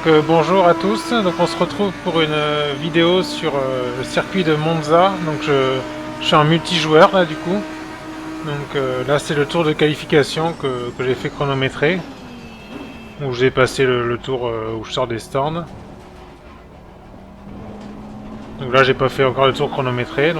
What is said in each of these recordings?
Bonjour à tous, donc on se retrouve pour une vidéo sur le circuit de Monza. Je suis en multijoueur là du coup. Là c'est le tour de qualification que j'ai fait chronométrer. Où j'ai passé le tour où je sors des stands. Donc là j'ai pas fait encore le tour chronométré,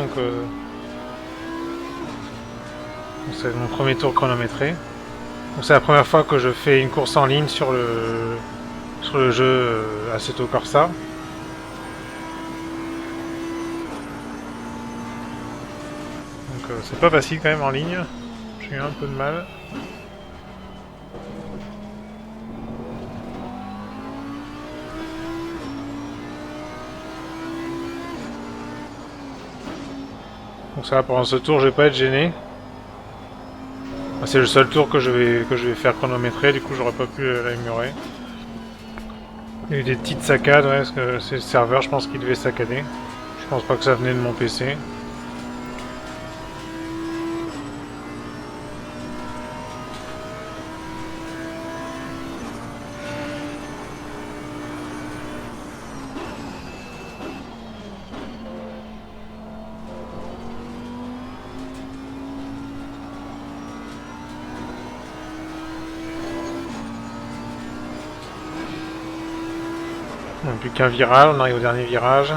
c'est mon premier tour chronométré. Donc c'est la première fois que je fais une course en ligne sur le jeu Assetto Corsa. C'est pas facile quand même en ligne, j'ai eu un peu de mal. Donc ça va, pendant ce tour je vais pas être gêné. C'est le seul tour que je vais faire chronométrer, du coup j'aurais pas pu l'améliorer. Il y a eu des petites saccades, ouais, parce que c'est le serveur, je pense qu'il devait saccader. Je pense pas que ça venait de mon PC. Donc plus qu'un virage, on arrive au dernier virage.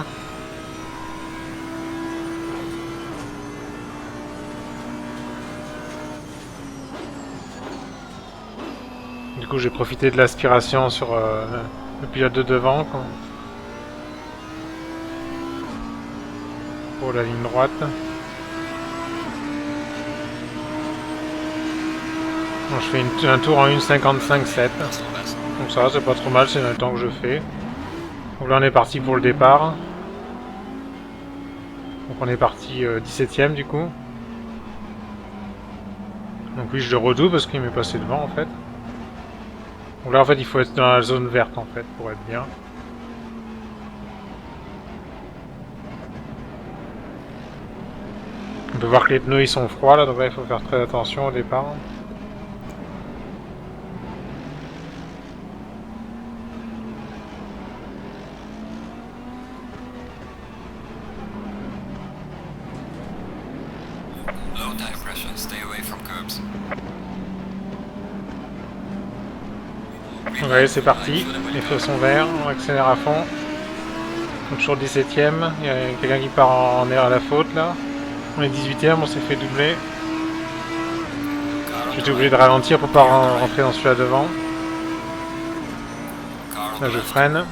Du coup j'ai profité de l'aspiration sur le pilote de devant quoi, pour la ligne droite. Bon, je fais un tour en 1,55,7. Donc ça c'est pas trop mal, c'est le temps que je fais. Donc là on est parti pour le départ. Donc on est parti 17ème du coup. Donc oui je le redouble parce qu'il m'est passé devant en fait. Donc là en fait il faut être dans la zone verte en fait pour être bien. On peut voir que les pneus ils sont froids là, donc là il faut faire très attention au départ. Donc allez c'est parti, les feux sont verts, on accélère à fond. Donc toujours 17ème, il y a quelqu'un qui part en air à la faute là. On est 18ème, on s'est fait doubler. J'étais obligé de ralentir pour pas rentrer dans celui-là devant. Là je freine. Là,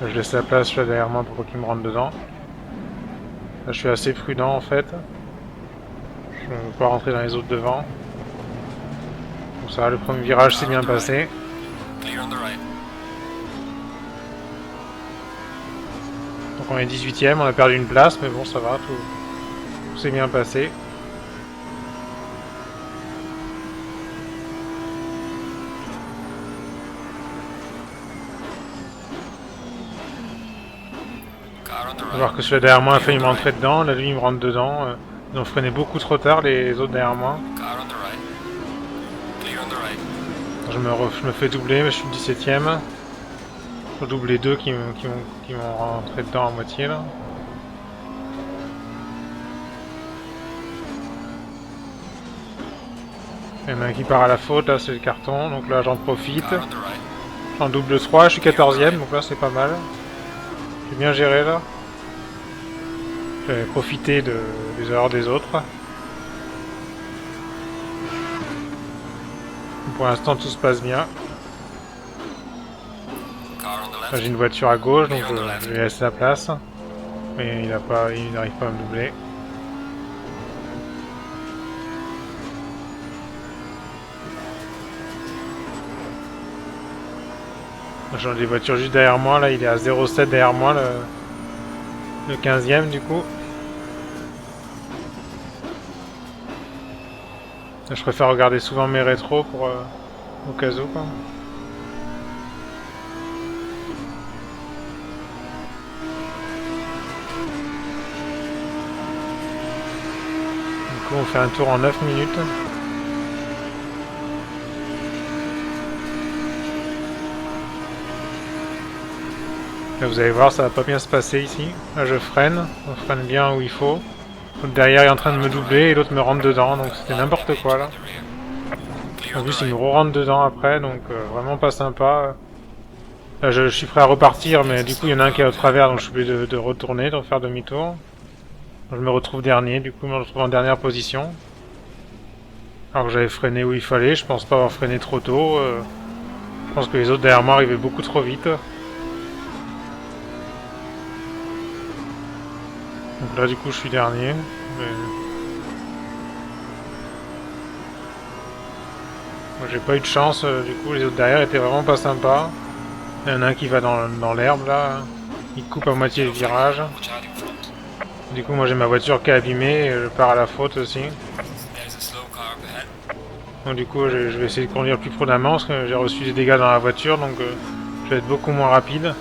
je laisse la place celui-là derrière moi pour qu'il me rentre dedans. Là je suis assez prudent en fait. Je ne veux pas rentrer dans les autres devant. Donc ça va, le premier virage s'est bien passé. Donc on est 18ème, on a perdu une place, mais bon ça va, tout s'est bien passé. On va voir que celui-là derrière moi a failli m'entrer dedans, là lui il me rentre dedans. Ils ont freiné beaucoup trop tard les autres derrière moi. Je me fais doubler, mais je suis 17ème. Je double les deux qui m'ont rentré dedans à moitié là. Il y en a un qui part à la faute, là c'est le carton, donc là j'en profite. J'en double 3, je suis 14ème, donc là c'est pas mal. J'ai bien géré là. J'avais profité des erreurs des autres. Pour l'instant tout se passe bien. Là j'ai une voiture à gauche, donc je lui laisse la place. Mais il n'arrive pas à me doubler. J'ai des voitures juste derrière moi, là il est à 0,7 derrière moi, le 15ème du coup. Là, je préfère regarder souvent mes rétros pour au cas où quoi. Du coup on fait un tour en 9 minutes. Là, vous allez voir, ça va pas bien se passer ici. Là, je freine. On freine bien où il faut. L'autre derrière est en train de me doubler et l'autre me rentre dedans. Donc c'était n'importe quoi là. En plus, il me rentre dedans après. Donc vraiment pas sympa. Là, je suis prêt à repartir. Mais du coup, il y en a un qui est au travers. Donc je suis obligé de retourner, de faire demi-tour. Je me retrouve dernier. Du coup, je me retrouve en dernière position. Alors que j'avais freiné où il fallait. Je pense pas avoir freiné trop tôt. Je pense que les autres derrière moi arrivaient beaucoup trop vite. Donc là, du coup, je suis dernier. Mais... moi, j'ai pas eu de chance. Du coup, les autres derrière étaient vraiment pas sympas. Il y en a un qui va dans l'herbe là. Il coupe à moitié le virage. Du coup, moi j'ai ma voiture qui est abîmée et je pars à la faute aussi. Donc du coup, je vais essayer de conduire plus prudemment parce que j'ai reçu des dégâts dans la voiture, donc je vais être beaucoup moins rapide.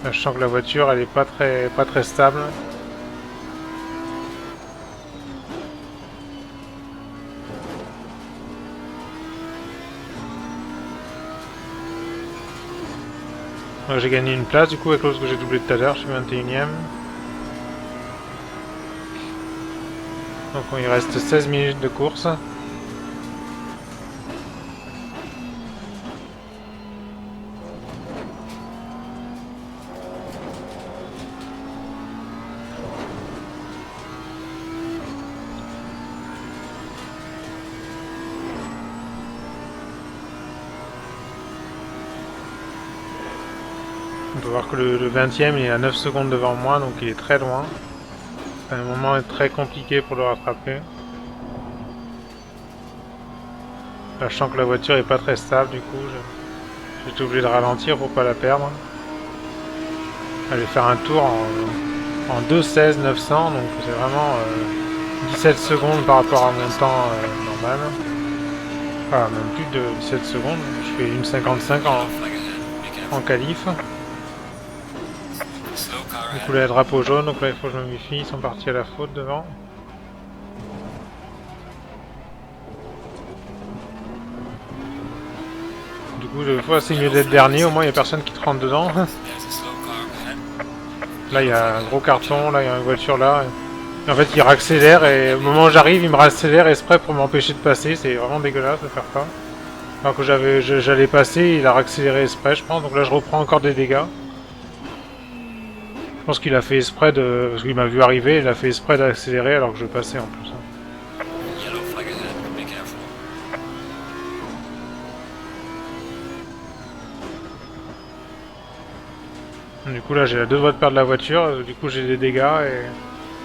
Là, je sens que la voiture, elle est pas très stable. J'ai gagné une place du coup avec l'autre que j'ai doublé tout à l'heure, je suis 21ème. Donc il reste 16 minutes de course. On peut voir que le 20ème il est à 9 secondes devant moi, donc il est très loin. C'est un moment très compliqué pour le rattraper. Là, je sens que la voiture est pas très stable, du coup j'ai été obligé de ralentir pour pas la perdre. Aller faire un tour en 2.16 900, donc c'est vraiment 17 secondes par rapport à mon temps normal. Enfin, même plus de 17 secondes, je fais une 55 en qualif. Du coup là, le drapeau jaune, donc là il faut que je me méfie, ils sont partis à la faute devant. Du coup, des fois c'est mieux d'être dernier, au moins il n'y a personne qui te rentre dedans. Là il y a un gros carton, là il y a une voiture là. Et en fait il raccélère et au moment où j'arrive il me raccélère exprès pour m'empêcher de passer, c'est vraiment dégueulasse de faire ça. Alors que j'allais passer, il a raccéléré exprès je pense, donc là je reprends encore des dégâts. Je pense qu'il a fait exprès de... parce qu'il m'a vu arriver, il a fait exprès d'accélérer alors que je passais en plus. Du coup là j'ai la deux doigts de perdre la voiture, du coup j'ai des dégâts et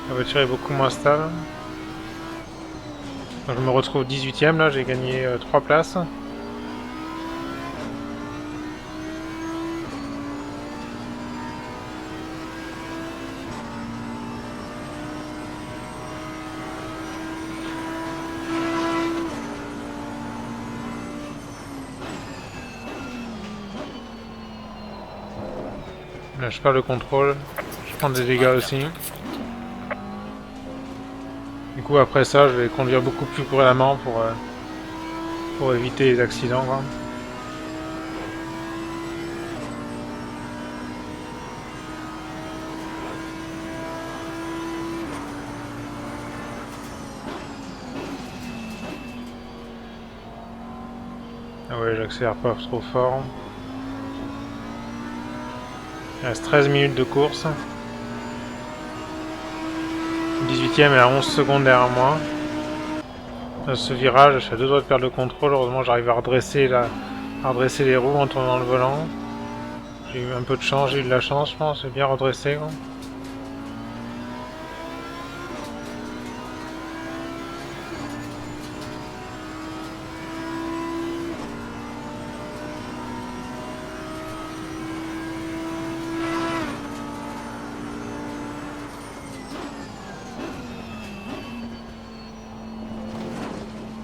la voiture est beaucoup moins stable. Donc je me retrouve 18ème là, j'ai gagné 3 places. Là je perds le contrôle, je prends des dégâts aussi. Du coup après ça je vais conduire beaucoup plus prudemment pour éviter les accidents quoi. Ah ouais, j'accélère pas trop fort. Il reste 13 minutes de course. 18ème est à 11 secondes derrière moi. Dans ce virage, je suis à deux doigts de perdre le contrôle. Heureusement, j'arrive à redresser les roues en tournant le volant. J'ai eu un peu de chance, j'ai eu de la chance, je pense. J'ai bien redressé quoi.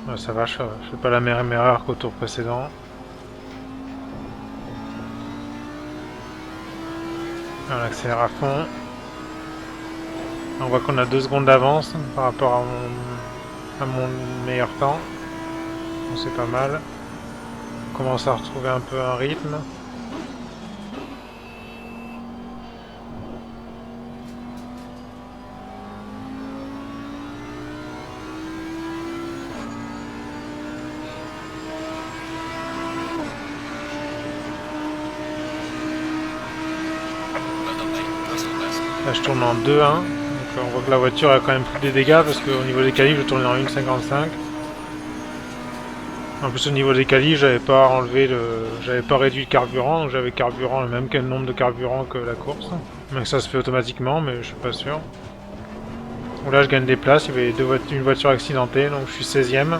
Ouais, ça va, je fais pas la même erreur qu'au tour précédent. On accélère à fond. On voit qu'on a 2 secondes d'avance par rapport à mon meilleur temps. Donc c'est pas mal. On commence à retrouver un peu un rythme. Là je tourne en 2-1, donc on voit que la voiture a quand même pris des dégâts parce qu'au niveau des qualifs je tournais en 1,55. En plus au niveau des qualifs j'avais pas enlevé j'avais pas réduit le carburant, donc j'avais carburant le même nombre de carburant que la course. Donc ça se fait automatiquement mais je suis pas sûr. Donc là je gagne des places, il y avait une voiture accidentée donc je suis 16ème.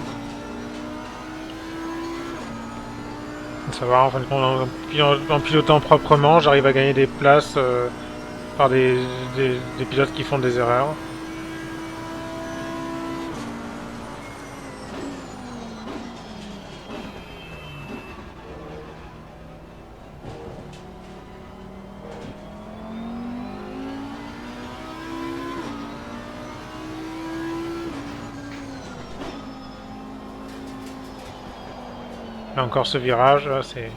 Ça va, en fin de compte, en pilotant proprement j'arrive à gagner des places par des pilotes qui font des erreurs. Là encore ce virage, là c'est...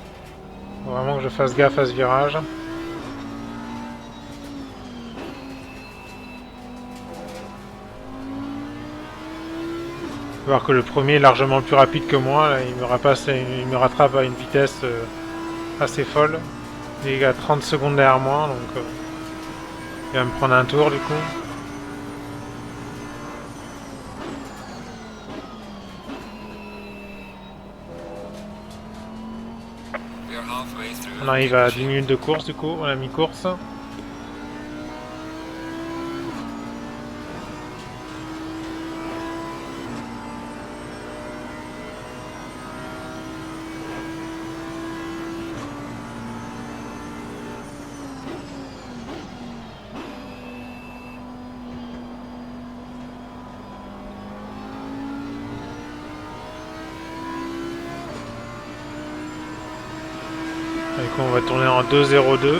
Faut vraiment que je fasse gaffe à ce virage. Voir que le premier est largement plus rapide que moi, là, il me rattrape à une vitesse assez folle. Il est à 30 secondes derrière moi, donc il va me prendre un tour du coup. On arrive à 10 minutes de course du coup, à la mi-course. Du coup on va tourner en 2-0-2.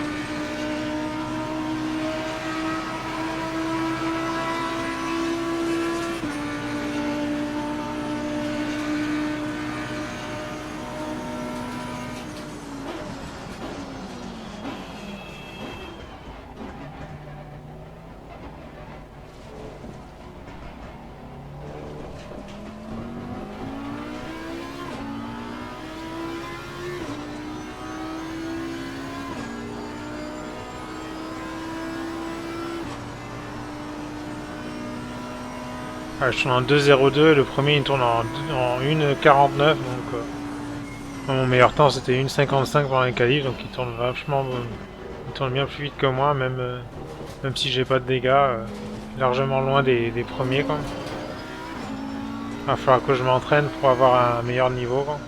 Ah, je tourne en 2-0-2, le premier il tourne en 1,49 donc mon meilleur temps c'était 1,55 pendant les qualifs donc il tourne vachement il tourne bien plus vite que moi même si j'ai pas de dégâts largement loin des premiers quoi. Il va falloir que je m'entraîne pour avoir un meilleur niveau quoi.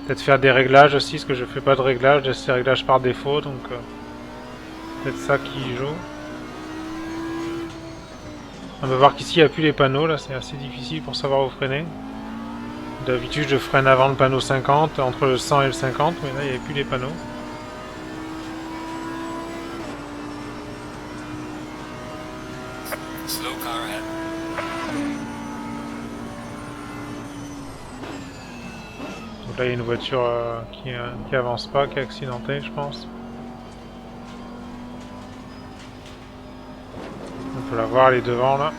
Peut-être faire des réglages aussi parce que je fais pas de réglages, j'ai ces réglages par défaut donc peut-être ça qui joue. On va voir qu'ici il n'y a plus les panneaux, là c'est assez difficile pour savoir où freiner. D'habitude je freine avant le panneau 50, entre le 100 et le 50, mais là il n'y avait plus les panneaux. Donc là il y a une voiture qui avance pas, qui est accidentée je pense. On peut la voir, elle est devant là.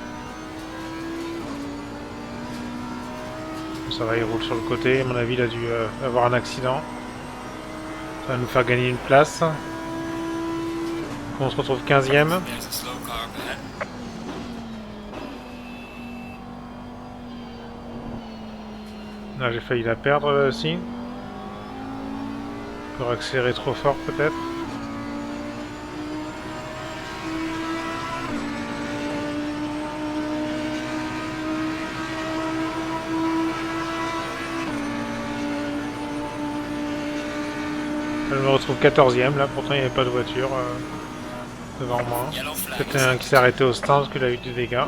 Ça va, il roule sur le côté, à mon avis il a dû avoir un accident. Ça va nous faire gagner une place. On se retrouve 15ème. Là j'ai failli la perdre là aussi. Pour accélérer trop fort peut-être. Je me retrouve 14ème là, pourtant il n'y avait pas de voiture devant moi. Peut-être un qui s'est arrêté au stand parce qu'il a eu des dégâts.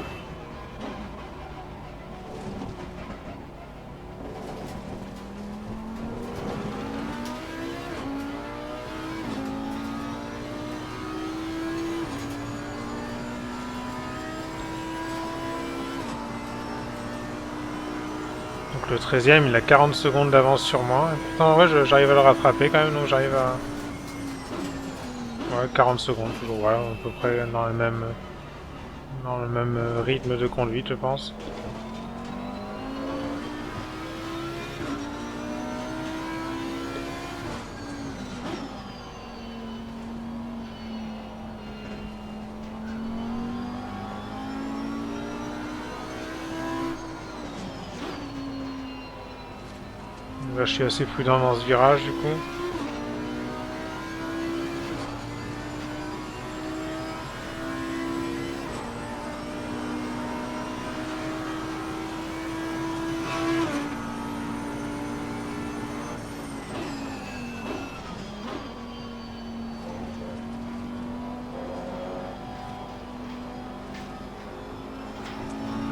Donc Donc le 13e, il a 40 secondes d'avance sur moi. Et pourtant, en vrai, j'arrive à le rattraper quand même, donc j'arrive à... Ouais, 40 secondes, toujours, voilà, à peu près dans le même rythme de conduite, je pense. Là, je suis assez prudent dans ce virage, du coup.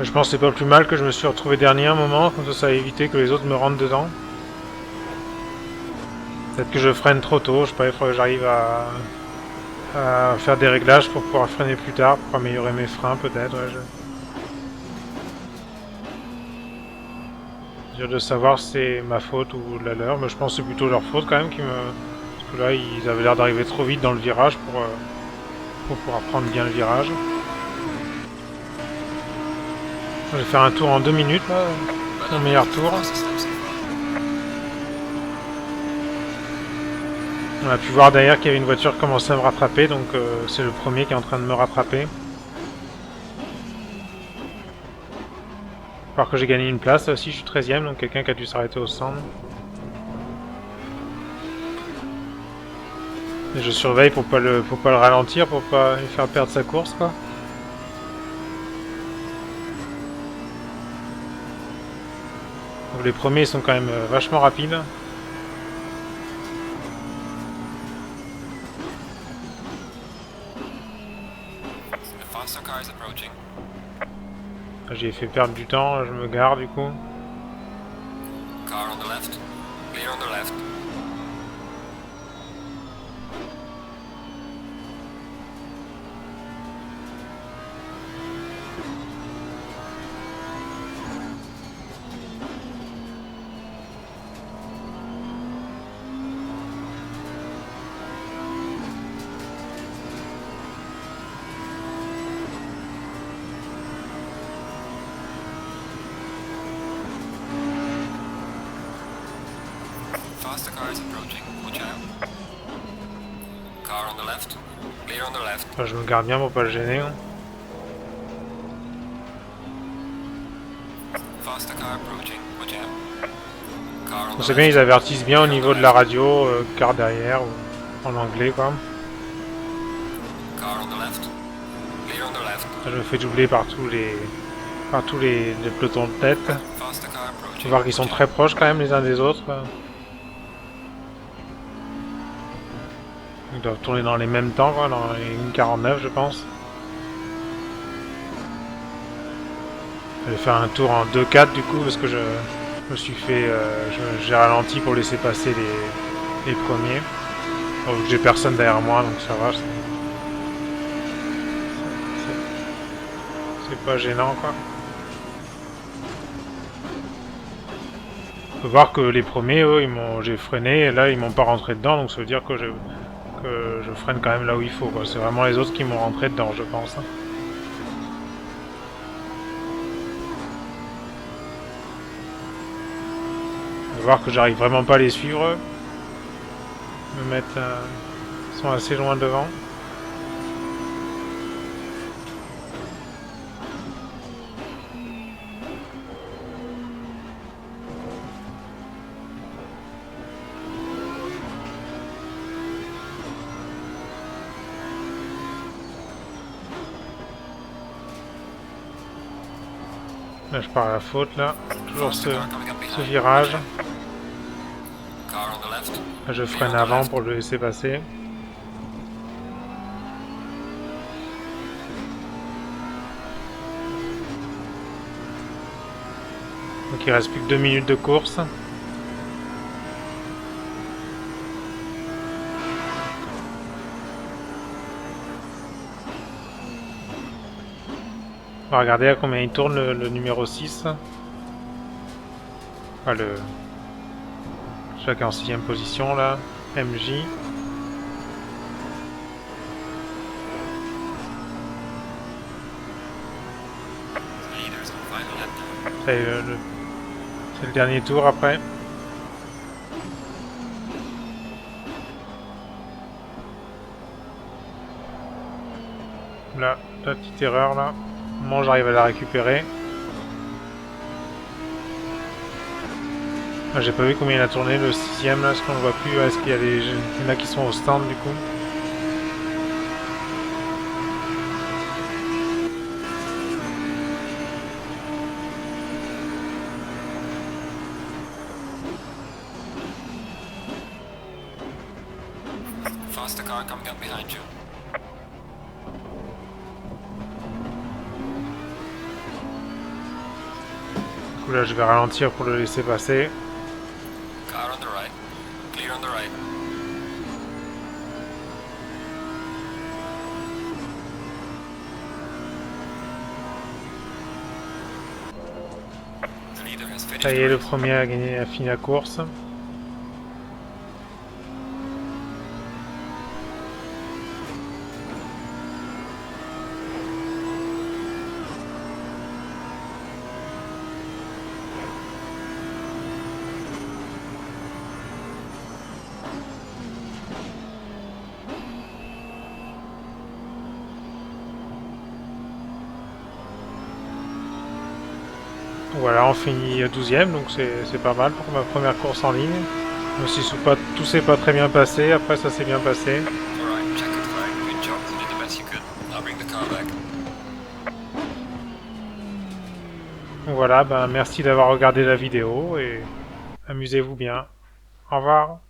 Je pense que c'est pas plus mal que je me suis retrouvé dernier un moment, comme ça a évité que les autres me rentrent dedans. Peut-être que je freine trop tôt, je sais pas, il faudrait que j'arrive à faire des réglages pour pouvoir freiner plus tard, pour améliorer mes freins peut-être. Ouais, dur de savoir si c'est ma faute ou la leur, mais je pense que c'est plutôt leur faute quand même qui me... Parce que là, ils avaient l'air d'arriver trop vite dans le virage pour pouvoir prendre bien le virage. Je vais faire un tour en 2 minutes là, mon meilleur tour. On a pu voir derrière qu'il y avait une voiture qui commençait à me rattraper, donc c'est le premier qui est en train de me rattraper. Alors que j'ai gagné une place, là aussi je suis 13ème, donc quelqu'un qui a dû s'arrêter au centre. Et je surveille pour pas le ralentir, pour pas lui faire perdre sa course quoi. Donc les premiers sont quand même vachement rapides. J'ai fait perdre du temps, je me gare du coup. Car on the left. Clear on the left. Faster car is approaching. Watch out. Car on the left. Clear on the left. Enfin, je me garde bien pour pas le gêner. Hein. Faster car approaching. Watch out. Car on the C'est bien, left. ils avertissent bien au niveau de la radio, car derrière, ou en anglais quoi. Car on the left. Clear on the left. Je me fais doubler par tous les pelotons de tête. Faster car Faut approaching. voir qu'ils sont très proches quand même les uns des autres. Ils doivent tourner dans les mêmes temps, quoi, dans les 1,49 je pense. Je vais faire un tour en 2-4 du coup parce que je me suis fait... j'ai ralenti pour laisser passer les premiers. Donc j'ai personne derrière moi donc ça va. C'est pas gênant quoi. Faut voir que les premiers, eux, j'ai freiné et là ils m'ont pas rentré dedans donc ça veut dire que je freine quand même là où il faut. C'est vraiment les autres qui m'ont rentré dedans, je pense. Faut voir que j'arrive vraiment pas à les suivre. Ils sont assez loin devant. Là, je pars à la faute, là. Toujours ce virage. Car on the left. Là, je freine avant pour le laisser passer. Donc il reste plus que 2 minutes de course. On va regarder à combien il tourne le numéro 6. Enfin, chacun en 6ème position là. MJ. The leader's on final lap now. C'est le dernier tour après. Là, la petite erreur là. Moi j'arrive à la récupérer. Ah, j'ai pas vu combien il a tourné le 6ème là, parce qu'on le voit plus. Est-ce qu'il y a des il y en a qui sont au stand du coup? Faster car coming up behind you. Du coup là je vais ralentir pour le laisser passer. Car on the right. Clear on the right. The leader has finished Ça y the est, le race. premier a gagné, a fini la course. Voilà, on finit 12ème, donc c'est pas mal pour ma première course en ligne. Même si tout s'est pas très bien passé, après ça s'est bien passé. Alright, checkered flag. Good job. You did the best you could. Now bring the car back. Donc voilà, ben merci d'avoir regardé la vidéo et amusez-vous bien. Au revoir.